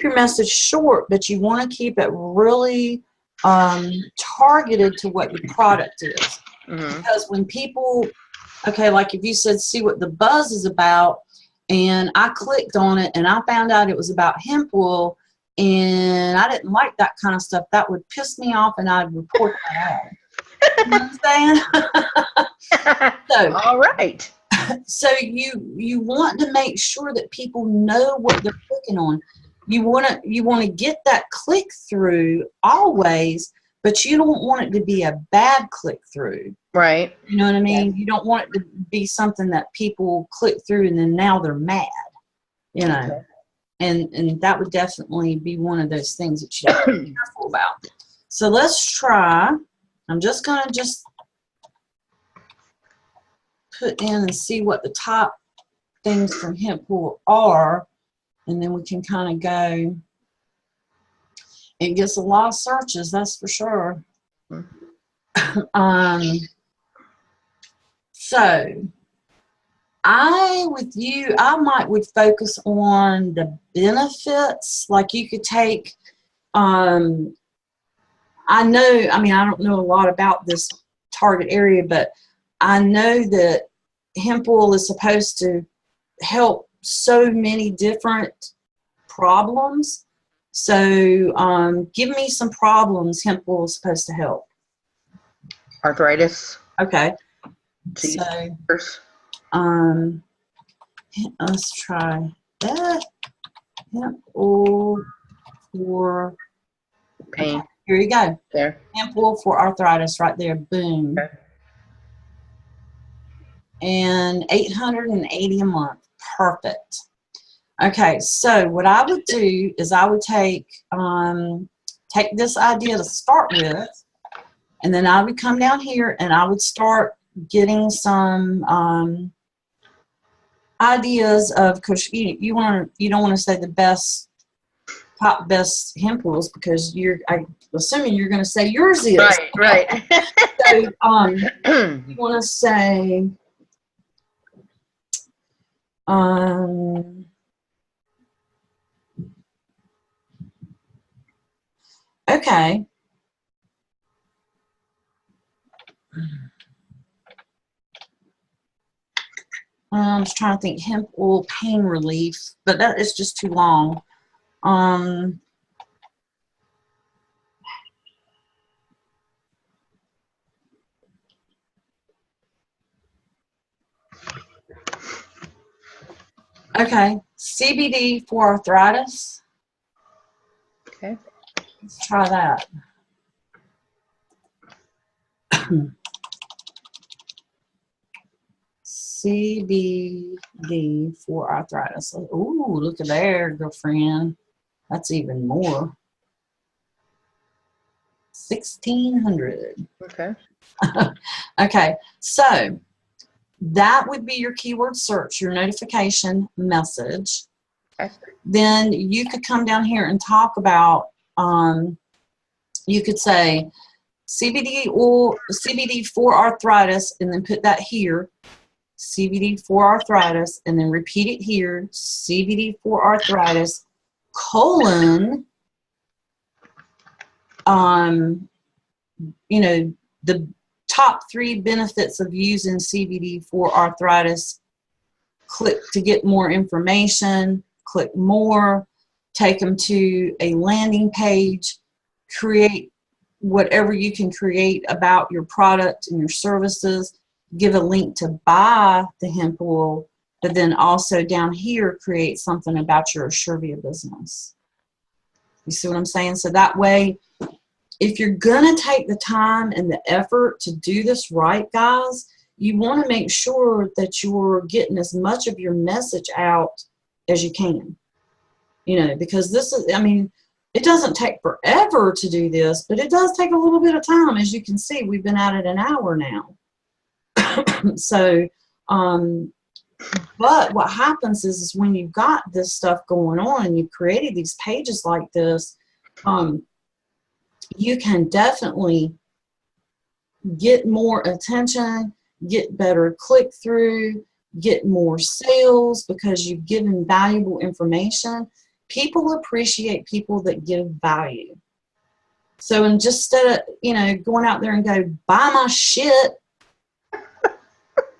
your message short, but you want to keep it really targeted to what your product is. Mm-hmm. Because when people, okay, like if you said see what the buzz is about, and I clicked on it and I found out it was about hemp oil, and I didn't like that kind of stuff, that would piss me off, and I'd report that out. You know what I'm saying? So, All right. so you want to make sure that people know what they're clicking on. You want to get that click through always, but you don't want it to be a bad click through. Right. You know what I mean? You don't want it to be something that people click through and then now they're mad. You know, Okay. and that would definitely be one of those things that you have to be careful about. So let's try. I'm just gonna put in and see what the top things from hemp oil are, and then we can kind of go. It gets a lot of searches, that's for sure. So I would focus on the benefits. Like you could take, I don't know a lot about this target area, but I know that hemp oil is supposed to help so many different problems. So give me some problems hemp oil is supposed to help. Arthritis. Okay. Seizures. So let's try that. Hemp oil for Pain. okay, here you go. There. Hemp oil for arthritis right there. Boom. Okay. And $880 a month. Perfect. Okay, so what I would do is I would take this idea to start with, and then I would come down here and I would start getting some ideas of, because you don't want to say the top best hemp oils, because I'm assuming you're going to say yours is Right. So you want to say okay. I'm just trying to think hemp oil pain relief, but that is just too long. Okay, CBD for arthritis. Okay. Let's try that. CBD for arthritis. Ooh, look at there, girlfriend. That's even more. 1,600. Okay. Okay, so that would be your keyword search, your notification message. Okay. Then you could come down here and talk about, you could say CBD oil, CBD for arthritis, and then put that here. CBD for arthritis, and then repeat it here. CBD for arthritis, colon, the top 3 benefits of using CBD for arthritis. Click to get more information, click more, take them to a landing page, create whatever you can create about your product and your services, give a link to buy the hemp oil, but then also down here create something about your Assurvia business. You see what I'm saying? So that way if you're going to take the time and the effort to do this right, guys, you want to make sure that you're getting as much of your message out as you can. You know, because this is, I mean, it doesn't take forever to do this, but it does take a little bit of time. As you can see, we've been at it an hour now. So, but what happens is when you've got this stuff going on and you've created these pages like this, you can definitely get more attention, get better click-through, get more sales because you've given valuable information. People appreciate people that give value. So instead of, you know, going out there and go, buy my shit,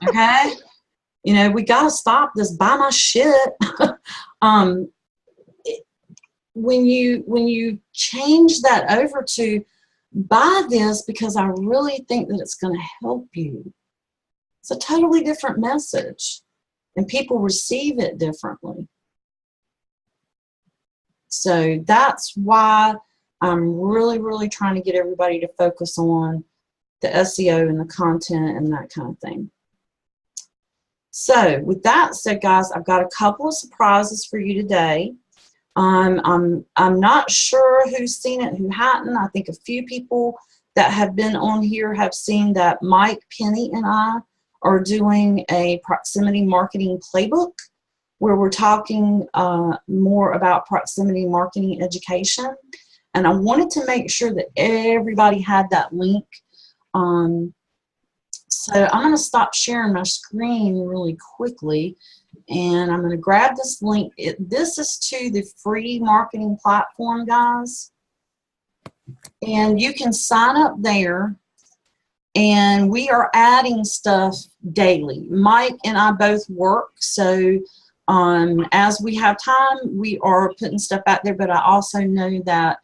okay? You know, we got to stop this buy my shit. When you change that over to buy this because I really think that it's going to help you, it's a totally different message, and people receive it differently. So that's why I'm really, really trying to get everybody to focus on the SEO and the content and that kind of thing. So with that said, guys, I've got a couple of surprises for you today. I'm not sure who's seen it, who hadn't. I think a few people that have been on here have seen that Mike, Penny, and I are doing a proximity marketing playbook where we're talking more about proximity marketing education. And I wanted to make sure that everybody had that link. So I'm going to stop sharing my screen really quickly, and I'm going to grab this link. This is to the free marketing platform, guys. And you can sign up there, and we are adding stuff daily. Mike and I both work, so as we have time, we are putting stuff out there, but I also know that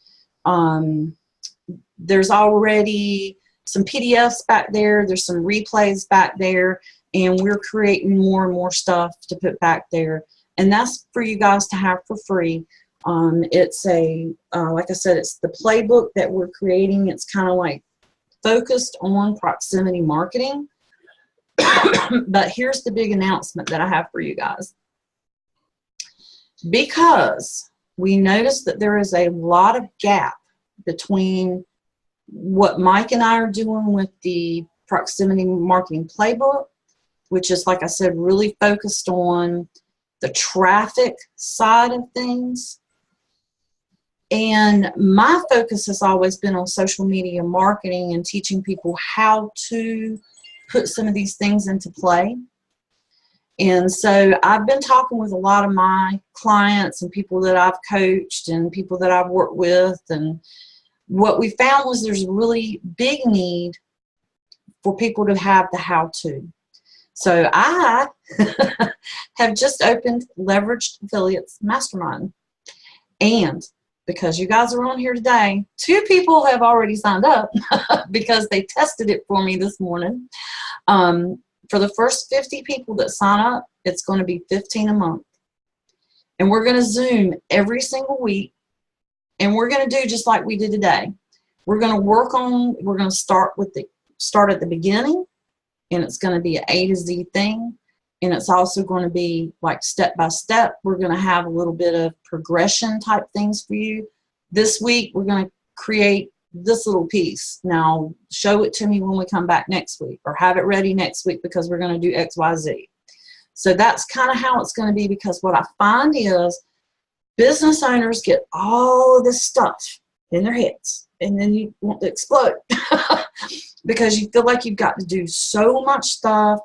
there's already some PDFs back there, there's some replays back there, and we're creating more and more stuff to put back there. And that's for you guys to have for free. It's like I said, it's the playbook that we're creating. It's kind of like focused on proximity marketing. But here's the big announcement that I have for you guys. Because we noticed that there is a lot of gap between what Mike and I are doing with the proximity marketing playbook, which is, like I said, really focused on the traffic side of things. And my focus has always been on social media marketing and teaching people how to put some of these things into play. And so I've been talking with a lot of my clients and people that I've coached and people that I've worked with, and what we found was there's a really big need for people to have the how-to. So I have just opened Leveraged Affiliates Mastermind. And because you guys are on here today, 2 people have already signed up because they tested it for me this morning. For the first 50 people that sign up, it's going to be $15 a month. And we're going to Zoom every single week. And we're going to do just like we did today. We're going to start at the beginning, and it's going to be an A to Z thing. And it's also going to be like step by step. We're going to have a little bit of progression type things for you. This week, we're going to create this little piece. Now, show it to me when we come back next week, or have it ready next week because we're going to do X, Y, Z. So that's kind of how it's going to be, because what I find is business owners get all of this stuff in their heads, and then you want to explode because you feel like you've got to do so much stuff.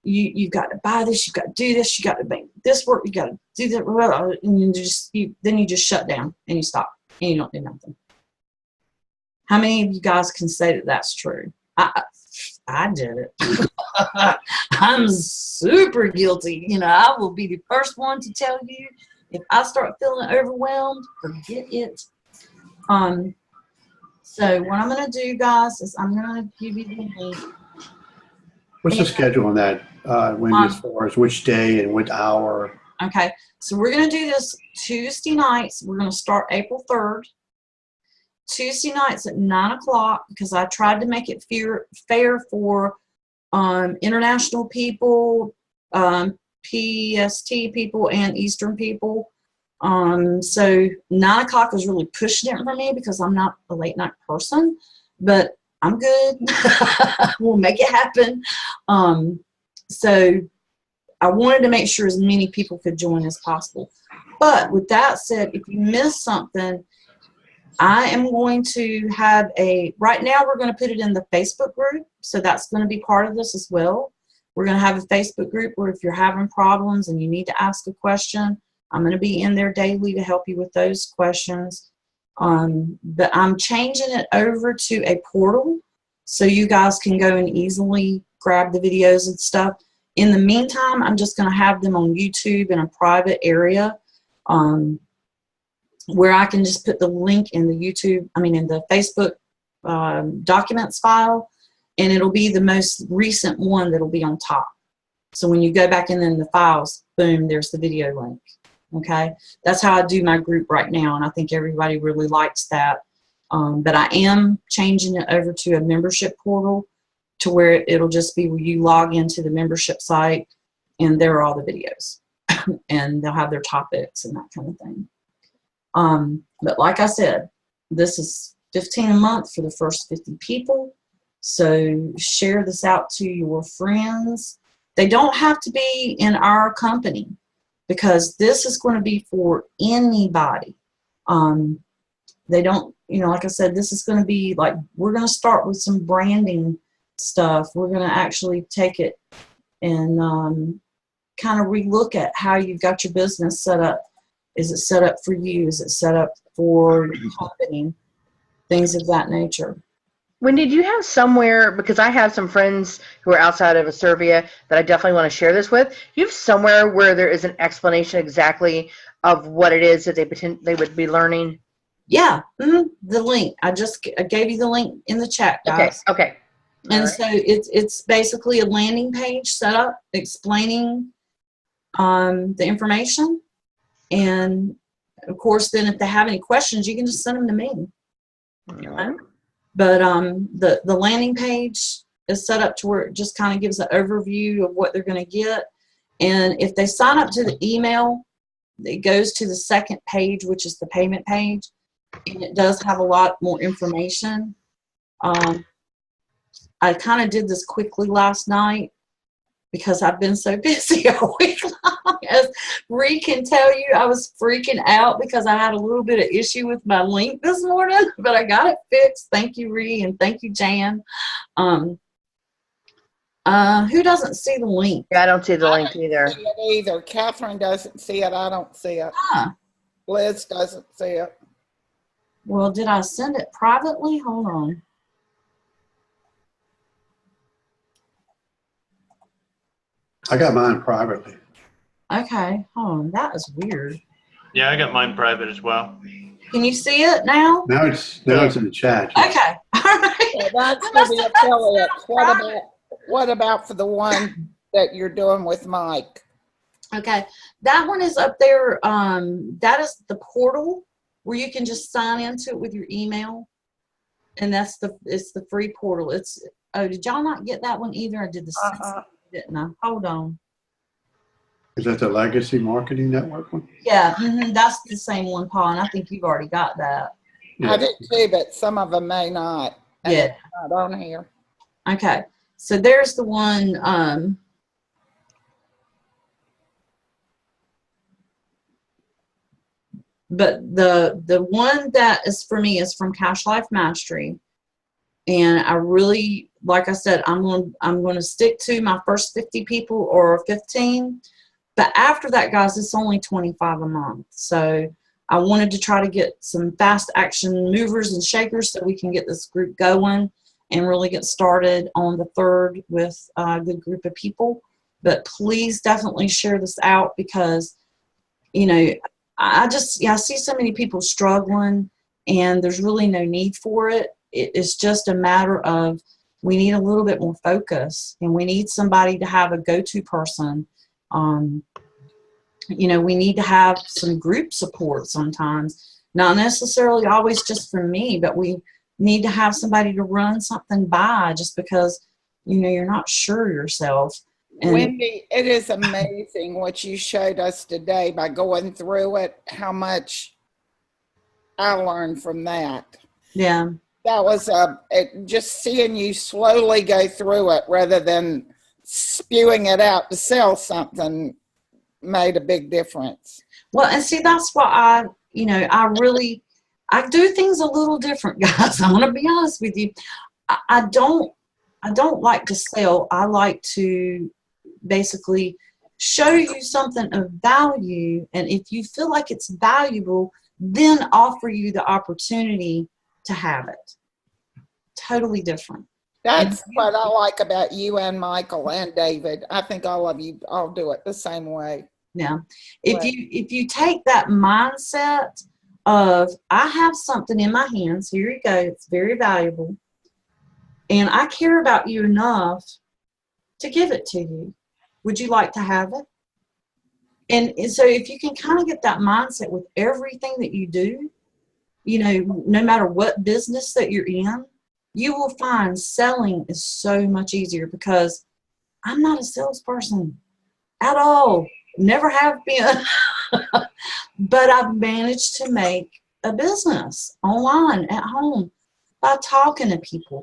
You've got to buy this, you've got to do this, you got to make this work, you got to do that, and then you just shut down and you stop and you don't do nothing. How many of you guys can say that that's true? I did it. I'm super guilty. You know, I will be the first one to tell you, if I start feeling overwhelmed, forget it. So what I'm going to do, guys, is I'm going to give you the link. What's the schedule on that, Wendy, as far as which day and what hour? Okay, so we're going to do this Tuesday nights. We're going to start April 3rd. Tuesday nights at 9 o'clock, because I tried to make it fair for international people, PST people, and Eastern people. So 9 o'clock was really pushing it for me because I'm not a late night person, but I'm good. We'll make it happen. So I wanted to make sure as many people could join as possible. But with that said, if you miss something, I am going to have right now we're going to put it in the Facebook group. So that's going to be part of this as well. We're going to have a Facebook group where if you're having problems and you need to ask a question, I'm going to be in there daily to help you with those questions. But I'm changing it over to a portal so you guys can go and easily grab the videos and stuff. In the meantime, I'm just going to have them on YouTube in a private area where I can just put the link in the Facebook documents file, and it'll be the most recent one that'll be on top. So when you go back in the files, boom, there's the video link. Okay, that's how I do my group right now, and I think everybody really likes that. But I am changing it over to a membership portal to where it'll just be where you log into the membership site, and there are all the videos, and they'll have their topics and that kind of thing. But like I said, this is $15 a month for the first 50 people. So share this out to your friends. They don't have to be in our company, because this is going to be for anybody. They don't, like I said, this is going to be like, we're going to start with some branding stuff. We're going to actually take it and kind of relook at how you've got your business set up. Is it set up for you? Is it set up for your company? Things of that nature. Wendy, do you have somewhere, because I have some friends who are outside of Acervia that I definitely want to share this with. Do you have somewhere where there is an explanation exactly of what it is that they would be learning? Yeah, the link. I gave you the link in the chat, guys. Okay. And so it's basically a landing page set up explaining the information. And of course, then if they have any questions, you can just send them to me. Right. But the landing page is set up to where it just kind of gives an overview of what they're going to get. And if they sign up to the email, it goes to the second page, which is the payment page. And it does have a lot more information. I kind of did this quickly last night because I've been so busy all week long. As Ree can tell you, I was freaking out because I had a little bit of issue with my link this morning, but I got it fixed. Thank you, Ree, and thank you, Jan. Who doesn't see the link? Yeah, I don't see the link either. I don't see it either. Catherine doesn't see it. I don't see it. Liz doesn't see it. Well, did I send it privately? Hold on. I got mine privately. Okay, hold on. That is weird. Yeah, I got mine private as well. Can you see it now? Now it's in the chat. Okay. All right. Yeah, that's for the affiliates. What about for the one that you're doing with Mike? Okay. That one is up there. That is the portal where you can just sign into it with your email. And it's the free portal. Did y'all not get that one either? I did the same, didn't I? Hold on. Is that the Legacy Marketing Network one? Yeah, that's the same one, Paul, and I think you've already got that. Yeah. I did too, but some of them may not. And Yeah. it's not on here. Okay, so there's the one. But the one that is for me is from Cash Life Mastery, and I really, like I said, I'm going to stick to my first 50 people or 15. But after that, guys, it's only $25 a month. So I wanted to try to get some fast action movers and shakers so we can get this group going and really get started on the 3rd with a good group of people. But please definitely share this out because, I see so many people struggling and there's really no need for it. It's just a matter of we need a little bit more focus and we need somebody to have a go-to person. We need to have some group support sometimes. Not necessarily always just for me, but we need to have somebody to run something by just because, you know, you're not sure yourself. And Wendy, it is amazing what you showed us today by going through it, how much I learned from that. yeah. That was just seeing you slowly go through it rather than spewing it out to sell something made a big difference. Well, and see, that's what I do things a little different, guys. I'm going to be honest with you. I don't like to sell. I like to basically show you something of value. And if you feel like it's valuable, then offer you the opportunity to have it. Totally different. That's what I like about you and Michael and David. I think all of you all do it the same way. Yeah. If you take that mindset of, I have something in my hands, here you go, it's very valuable, and I care about you enough to give it to you. Would you like to have it? And so if you can kind of get that mindset with everything that you do, you know, no matter what business that you're in, you will find selling is so much easier, because I'm not a salesperson at all. Never have been. But I've managed to make a business online at home by talking to people,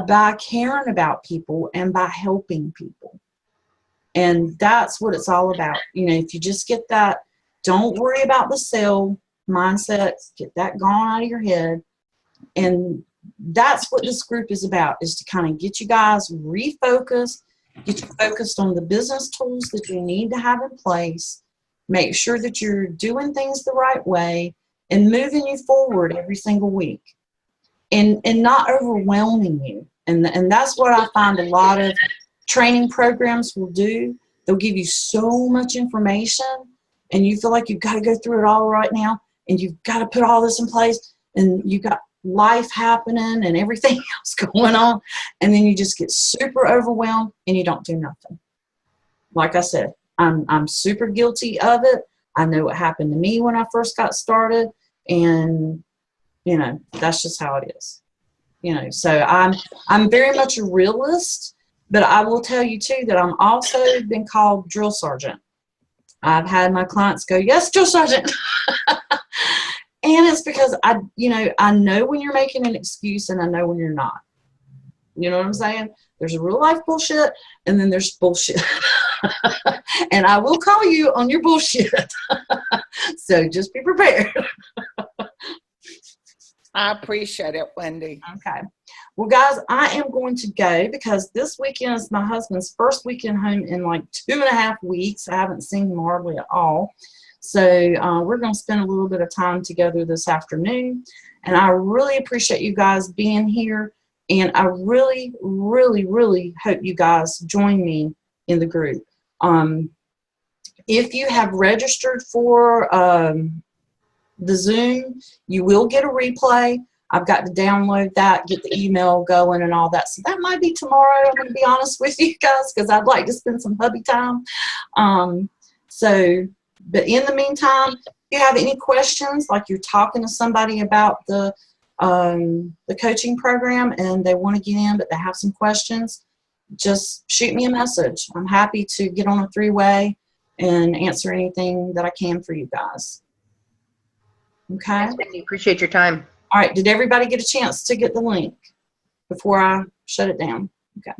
by caring about people, and by helping people. And that's what it's all about. You know, if you just get that, don't worry about the sale mindset, get that gone out of your head. And that's what this group is about, is to kind of get you guys refocused, get you focused on the business tools that you need to have in place, make sure that you're doing things the right way, and moving you forward every single week, and not overwhelming you. And that's what I find a lot of training programs will do. They'll give you so much information, and you feel like you've got to go through it all right now, and you've got to put all this in place, and you've got life happening and everything else going on, and then you just get super overwhelmed and you don't do nothing. Like I said, I'm super guilty of it. I know what happened to me when I first got started, and you know, that's just how it is. You know, so I'm very much a realist, but I will tell you too that I'm also been called drill sergeant. I've had my clients go, "Yes, drill sergeant." And it's because I know when you're making an excuse, and I know when you're not. You know what I'm saying? There's a real life bullshit, and then there's bullshit. And I will call you on your bullshit. So just be prepared. I appreciate it, Wendy. Okay. Well, guys, I am going to go, because this weekend is my husband's first weekend home in like 2.5 weeks. I haven't seen him hardly at all. So we're going to spend a little bit of time together this afternoon. And I really appreciate you guys being here. And I really, really, really hope you guys join me in the group. If you have registered for the Zoom, you will get a replay. I've got to download that, get the email going and all that. So that might be tomorrow, I'm going to be honest with you guys, because I'd like to spend some hubby time. But in the meantime, if you have any questions, like you're talking to somebody about the coaching program and they want to get in, but they have some questions, just shoot me a message. I'm happy to get on a 3-way and answer anything that I can for you guys. Okay? Appreciate your time. All right. Did everybody get a chance to get the link before I shut it down? Okay.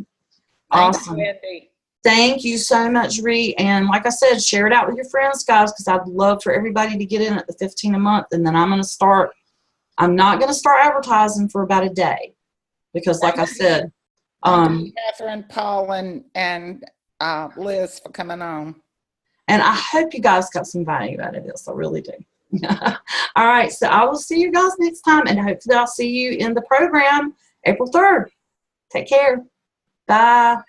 Awesome. Thanks, Wendy. Thank you so much, Ree. And like I said, share it out with your friends, guys, because I'd love for everybody to get in at the $15 a month. And then I'm not going to start advertising for about a day, because like I said, Catherine, Paul, and Liz for coming on. And I hope you guys got some value out of this. I really do. All right. So I will see you guys next time, and hopefully I'll see you in the program April 3rd. Take care. Bye.